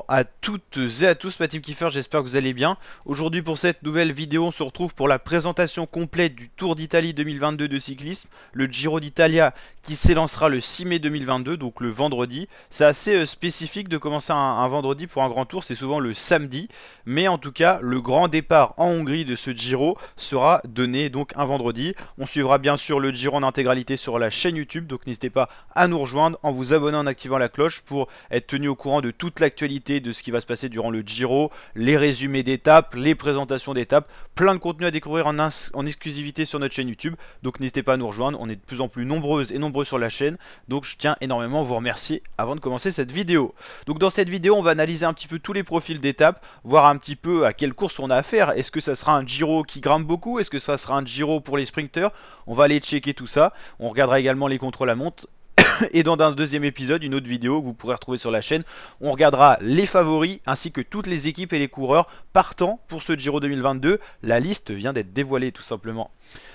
à toutes et à tous, ma team Kiefer, j'espère que vous allez bien. Aujourd'hui pour cette nouvelle vidéo, on se retrouve pour la présentation complète du Tour d'Italie 2022 de cyclisme, le Giro d'Italia qui s'élancera le 6 mai 2022, donc le vendredi. C'est assez spécifique de commencer un vendredi pour un grand tour, c'est souvent le samedi, mais en tout cas, le grand départ en Hongrie de ce Giro sera donné donc un vendredi. On suivra bien sûr le Giro en intégralité sur la chaîne YouTube, donc n'hésitez pas à nous rejoindre en vous abonnant, en activant la cloche pour être tenu au courant de toute l'actualité de ce qui va se passer durant le Giro, les résumés d'étapes, les présentations d'étapes, plein de contenu à découvrir en exclusivité sur notre chaîne YouTube. Donc n'hésitez pas à nous rejoindre, on est de plus en plus nombreuses et nombreux sur la chaîne. Donc je tiens énormément à vous remercier avant de commencer cette vidéo. Donc dans cette vidéo, on va analyser un petit peu tous les profils d'étapes, voir un petit peu à quelle course on a à faire. Est-ce que ça sera un Giro qui grimpe beaucoup? Est-ce que ça sera un Giro pour les sprinters? On va aller checker tout ça. On regardera également les contrôles à montre. Et dans un deuxième épisode, une autre vidéo que vous pourrez retrouver sur la chaîne, on regardera les favoris ainsi que toutes les équipes et les coureurs partant pour ce Giro 2022. La liste vient d'être dévoilée tout simplement.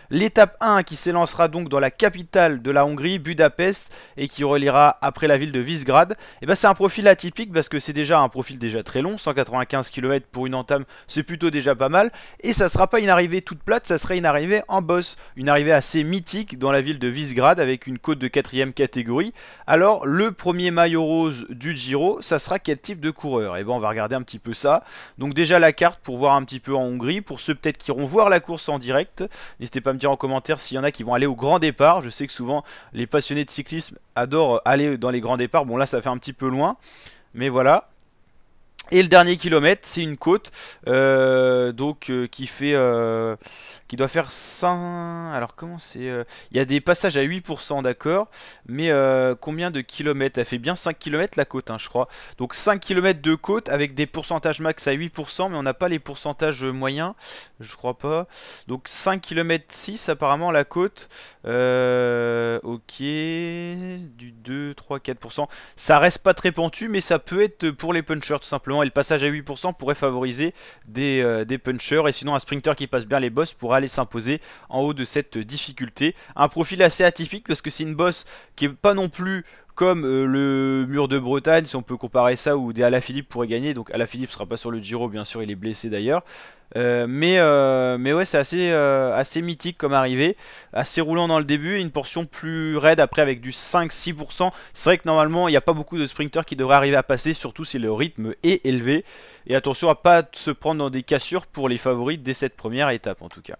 L'étape 1 qui s'élancera donc dans la capitale de la Hongrie, Budapest, et qui reliera après la ville de Visegrad, et ben c'est un profil atypique parce que c'est déjà un profil déjà très long, 195 km pour une entame, c'est plutôt déjà pas mal, et ça sera pas une arrivée toute plate, ça sera une arrivée en boss, une arrivée assez mythique dans la ville de Visegrad avec une côte de 4ème catégorie. Alors le premier maillot rose du Giro, ça sera quel type de coureur? Et ben on va regarder un petit peu ça. Donc déjà la carte pour voir un petit peu en Hongrie, pour ceux peut-être qui iront voir la course en direct, n'hésitez pas à me dire en commentaire s'il y en a qui vont aller au grand départ. Je sais que souvent les passionnés de cyclisme adorent aller dans les grands départs. Bon là ça fait un petit peu loin, mais voilà. Et le dernier kilomètre, c'est une côte qui doit faire 100. Alors comment c'est il y a des passages à 8%, d'accord. Mais combien de kilomètres? Elle fait bien 5 km la côte, hein, je crois. Donc 5 km de côte avec des pourcentages max à 8%, mais on n'a pas les pourcentages moyens. Je crois pas. Donc 5 km 6 apparemment la côte. Ok. Du 2, 3, 4%. Ça reste pas très pentu, mais ça peut être pour les punchers tout simplement. Et le passage à 8% pourrait favoriser des punchers. Et sinon un sprinter qui passe bien les bosses pourrait aller s'imposer en haut de cette difficulté. Un profil assez atypique parce que c'est une bosse qui est pas non plus comme le mur de Bretagne, si on peut comparer ça, où des Alaphilippe pourraient gagner. Donc Alaphilippe sera pas sur le Giro, bien sûr, il est blessé d'ailleurs. Mais ouais, c'est assez mythique comme arrivée, assez roulant dans le début et une portion plus raide après avec du 5-6%. C'est vrai que normalement il n'y a pas beaucoup de sprinters qui devraient arriver à passer, surtout si le rythme est élevé. Et attention à pas se prendre dans des cassures pour les favoris dès cette première étape en tout cas.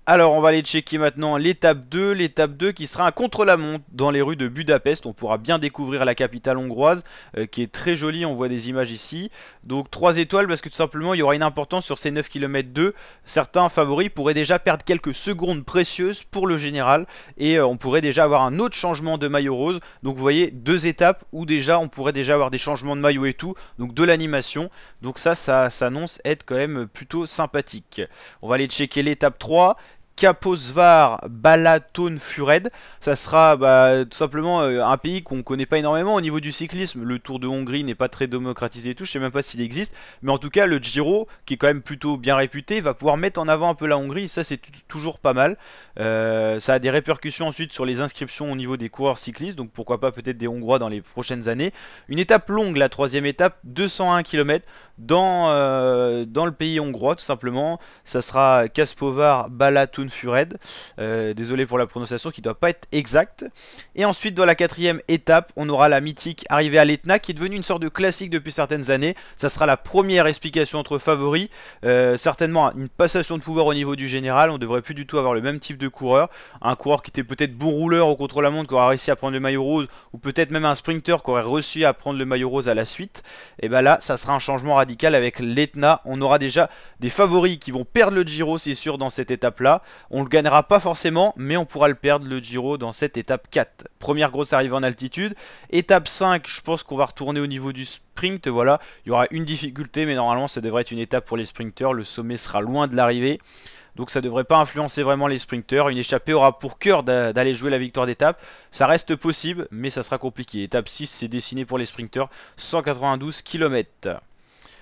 Alors on va aller checker maintenant l'étape 2 qui sera un contre-la-montre dans les rues de Budapest. On pourra bien découvrir la capitale hongroise qui est très jolie, on voit des images ici. Donc 3 étoiles parce que tout simplement il y aura une importance sur ces 9 km 2. Certains favoris pourraient déjà perdre quelques secondes précieuses pour le général. Et on pourrait déjà avoir un autre changement de maillot rose. Donc vous voyez 2 étapes où déjà on pourrait déjà avoir des changements de maillot et tout. Donc de l'animation. Donc ça s'annonce être quand même plutôt sympathique. On va aller checker l'étape 3. Kaposvár Balatonfüred, ça sera tout simplement un pays qu'on ne connaît pas énormément au niveau du cyclisme. Le Tour de Hongrie n'est pas très démocratisé et tout, je sais même pas s'il existe, mais en tout cas le Giro, qui est quand même plutôt bien réputé, va pouvoir mettre en avant un peu la Hongrie, et ça c'est toujours pas mal. Ça a des répercussions ensuite sur les inscriptions au niveau des coureurs cyclistes, donc pourquoi pas peut-être des Hongrois dans les prochaines années. Une étape longue, la 3ème étape, 201 km dans le pays hongrois tout simplement. Ça sera Kaposvár Balatonfüred. Désolé pour la prononciation qui doit pas être exacte. Et ensuite dans la 4ème étape on aura la mythique arrivée à l'Etna qui est devenue une sorte de classique depuis certaines années. Ça sera la première explication entre favoris, certainement une passation de pouvoir au niveau du général. On devrait plus du tout avoir le même type de coureur, un coureur qui était peut-être bon rouleur au contre-la-montre qui aura réussi à prendre le maillot rose, ou peut-être même un sprinter qui aurait réussi à prendre le maillot rose à la suite. Et ben là ça sera un changement radical avec l'Etna. On aura déjà des favoris qui vont perdre le Giro, c'est sûr, dans cette étape là. On le gagnera pas forcément, mais on pourra le perdre le Giro dans cette étape 4. Première grosse arrivée en altitude. Étape 5, je pense qu'on va retourner au niveau du sprint. Voilà, il y aura une difficulté, mais normalement ça devrait être une étape pour les sprinters. Le sommet sera loin de l'arrivée, donc ça devrait pas influencer vraiment les sprinters. Une échappée aura pour cœur d'aller jouer la victoire d'étape. Ça reste possible, mais ça sera compliqué. Étape 6, c'est dessiné pour les sprinters, 192 km.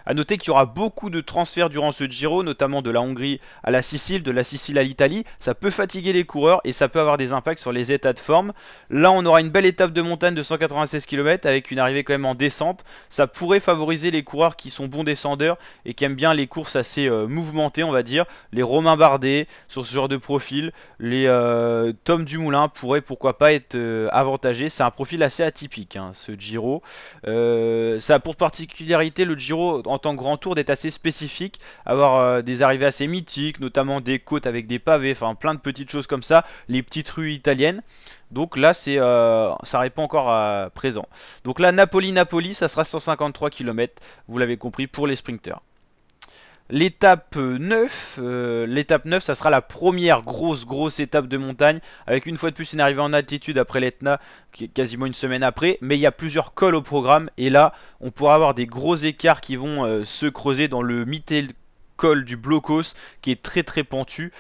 A noter qu'il y aura beaucoup de transferts durant ce Giro, notamment de la Hongrie à la Sicile, de la Sicile à l'Italie. Ça peut fatiguer les coureurs et ça peut avoir des impacts sur les états de forme. Là, on aura une belle étape de montagne de 196 km avec une arrivée quand même en descente. Ça pourrait favoriser les coureurs qui sont bons descendeurs et qui aiment bien les courses assez mouvementées, on va dire. Les Romain Bardet sur ce genre de profil, les Tom Dumoulin pourraient pourquoi pas être avantagés. C'est un profil assez atypique, hein, ce Giro. Ça a pour particularité le Giro en tant que grand tour d'être assez spécifique, avoir des arrivées assez mythiques, notamment des côtes avec des pavés, enfin plein de petites choses comme ça, les petites rues italiennes. Donc là, ça répond encore à présent. Donc là, Napoli-Napoli, ça sera 153 km, vous l'avez compris, pour les sprinters. L'étape 9, ça sera la première grosse étape de montagne, avec une fois de plus une arrivée en altitude après l'Etna, qui est quasiment une semaine après, mais il y a plusieurs cols au programme, et là, on pourra avoir des gros écarts qui vont se creuser dans le Mittel col du Blocos, qui est très pentu.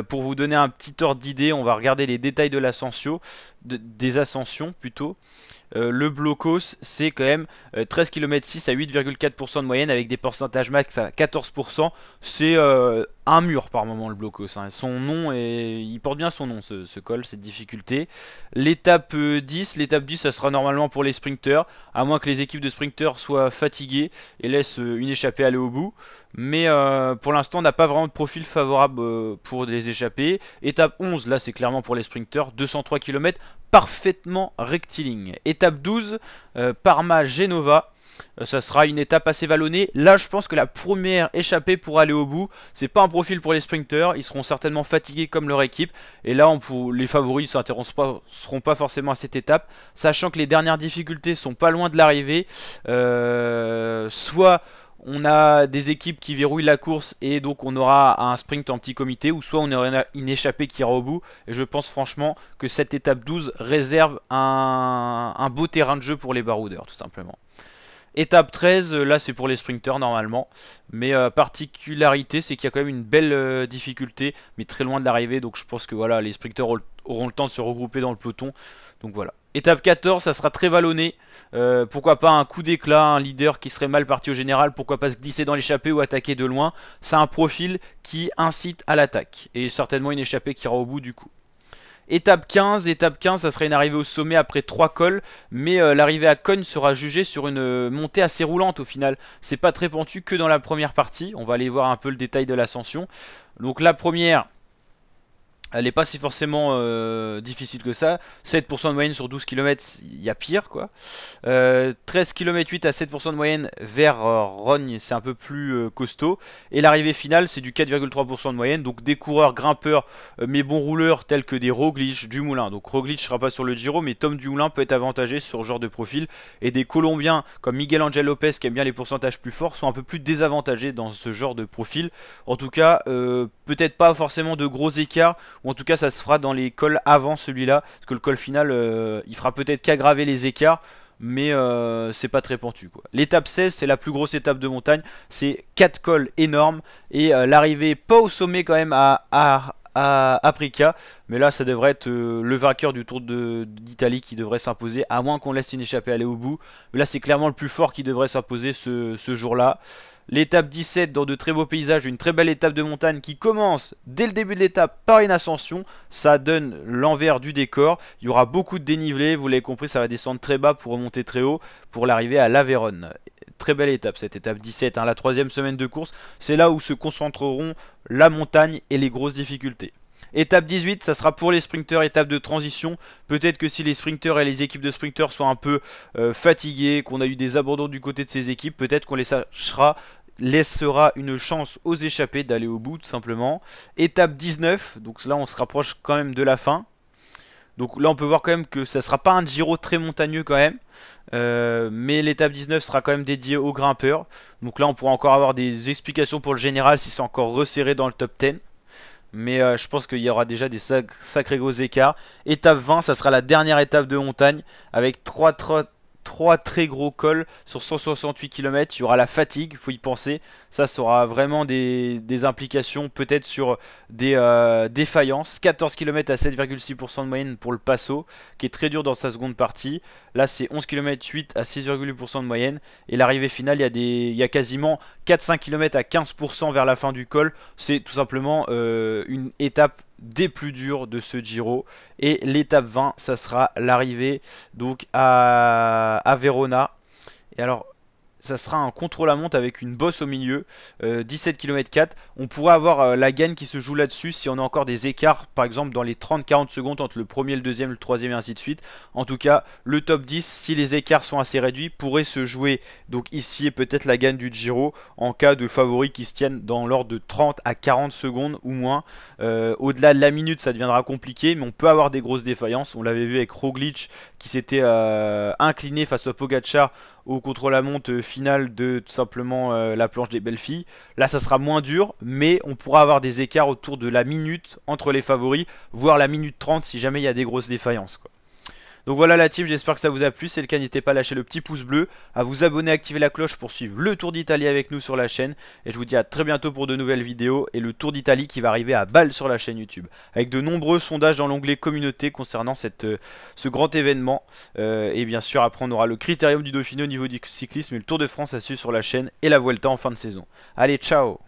Pour vous donner un petit ordre d'idée, on va regarder les détails de l'ascension, des ascensions plutôt. Le Blocos, c'est quand même 13 km 6 à 8,4% de moyenne avec des pourcentages max à 14%. C'est un mur par moment le Blocos, hein. Son nom, il porte bien son nom ce col, cette difficulté. L'étape 10, ça sera normalement pour les sprinters, à moins que les équipes de sprinters soient fatiguées et laissent une échappée aller au bout. Mais pour l'instant on n'a pas vraiment de profil favorable pour les échappées. Étape 11, là c'est clairement pour les sprinters, 203 km parfaitement rectiligne. Étape 12, Parma-Genova. Ça sera une étape assez vallonnée. Là, je pense que la première échappée pour aller au bout, c'est pas un profil pour les sprinters. Ils seront certainement fatigués comme leur équipe. Et là, les favoris ne seront pas forcément à cette étape. Sachant que les dernières difficultés sont pas loin de l'arrivée. Soit on a des équipes qui verrouillent la course et donc on aura un sprint en petit comité, ou soit on aura une échappée qui ira au bout. Et je pense franchement que cette étape 12 réserve un beau terrain de jeu pour les baroudeurs, tout simplement. Étape 13, là c'est pour les sprinters normalement, mais particularité c'est qu'il y a quand même une belle difficulté, mais très loin de l'arrivée, donc je pense que voilà, les sprinters auront le temps de se regrouper dans le peloton, donc voilà. Étape 14, ça sera très vallonné, pourquoi pas un coup d'éclat, un leader qui serait mal parti au général, pourquoi pas se glisser dans l'échappée ou attaquer de loin. C'est un profil qui incite à l'attaque, et certainement une échappée qui ira au bout du coup. Étape 15, ça serait une arrivée au sommet après 3 cols, mais l'arrivée à Cogne sera jugée sur une montée assez roulante au final. C'est pas très pentu que dans la première partie, on va aller voir un peu le détail de l'ascension. Donc la première, elle n'est pas si forcément difficile que ça. 7% de moyenne sur 12 km, il y a pire quoi. 13 km 8 à 7% de moyenne vers Rogne, c'est un peu plus costaud. Et l'arrivée finale, c'est du 4,3% de moyenne. Donc des coureurs grimpeurs, mais bons rouleurs tels que des Roglic, Dumoulin. Donc Roglic ne sera pas sur le Giro, mais Tom Dumoulin peut être avantagé sur ce genre de profil. Et des Colombiens comme Miguel Angel Lopez, qui aime bien les pourcentages plus forts, sont un peu plus désavantagés dans ce genre de profil. En tout cas, peut-être pas forcément de gros écarts, ou en tout cas ça se fera dans les cols avant celui-là, parce que le col final il fera peut-être qu'aggraver les écarts, mais c'est pas très pentu quoi. L'étape 16 c'est la plus grosse étape de montagne, c'est 4 cols énormes, et l'arrivée pas au sommet quand même à Aprica, mais là ça devrait être le vainqueur du Tour d'Italie qui devrait s'imposer, à moins qu'on laisse une échappée aller au bout. Mais là c'est clairement le plus fort qui devrait s'imposer ce jour-là. L'étape 17 dans de très beaux paysages, une très belle étape de montagne qui commence dès le début de l'étape par une ascension. Ça donne l'envers du décor. Il y aura beaucoup de dénivelé, vous l'avez compris, ça va descendre très bas pour remonter très haut pour l'arrivée à l'Aveyron. Très belle étape cette étape 17, hein, la troisième semaine de course. C'est là où se concentreront la montagne et les grosses difficultés. Étape 18, ça sera pour les sprinters, étape de transition. Peut-être que si les sprinters et les équipes de sprinters sont un peu fatigués, qu'on a eu des abandons du côté de ces équipes, peut-être qu'on laissera une chance aux échappés d'aller au bout tout simplement. Étape 19, donc là on se rapproche quand même de la fin. Donc là on peut voir quand même que ça sera pas un Giro très montagneux quand même. Mais l'étape 19 sera quand même dédiée aux grimpeurs. Donc là on pourra encore avoir des explications pour le général si c'est encore resserré dans le top 10. Mais je pense qu'il y aura déjà des sacrés gros écarts. Étape 20, ça sera la dernière étape de montagne avec 3 3 très gros cols sur 168 km. Il y aura la fatigue, faut y penser. Ça aura vraiment des implications peut-être sur des défaillances. 14 km à 7,6% de moyenne pour le Passo, qui est très dur dans sa seconde partie. Là, c'est 11 km 8 à 6,8% de moyenne. Et l'arrivée finale, il y a quasiment 4-5 km à 15% vers la fin du col. C'est tout simplement une étape des plus durs de ce Giro. Et l'étape 20, ça sera l'arrivée donc à Verona. Et alors, ça sera un contre-la-montre avec une bosse au milieu, 17 km 4. On pourrait avoir la gagne qui se joue là-dessus si on a encore des écarts, par exemple dans les 30-40 secondes entre le premier, le deuxième, le troisième et ainsi de suite. En tout cas, le top 10, si les écarts sont assez réduits, pourrait se jouer donc ici et peut-être la gagne du Giro en cas de favoris qui se tiennent dans l'ordre de 30 à 40 secondes ou moins. Au-delà de la minute, ça deviendra compliqué, mais on peut avoir des grosses défaillances. On l'avait vu avec Roglic qui s'était incliné face à Pogacar au contre-la-montre finale de tout simplement la planche des belles filles. Là ça sera moins dur, mais on pourra avoir des écarts autour de la minute entre les favoris, voire la minute 30 si jamais il y a des grosses défaillances, quoi. Donc voilà la team, j'espère que ça vous a plu. Si c'est le cas, n'hésitez pas à lâcher le petit pouce bleu, à vous abonner, à activer la cloche pour suivre le Tour d'Italie avec nous sur la chaîne. Et je vous dis à très bientôt pour de nouvelles vidéos et le Tour d'Italie qui va arriver à Bâle sur la chaîne YouTube. Avec de nombreux sondages dans l'onglet communauté concernant ce grand événement. Et bien sûr après on aura le critérium du Dauphiné au niveau du cyclisme et le Tour de France à suivre sur la chaîne et la Vuelta en fin de saison. Allez, ciao!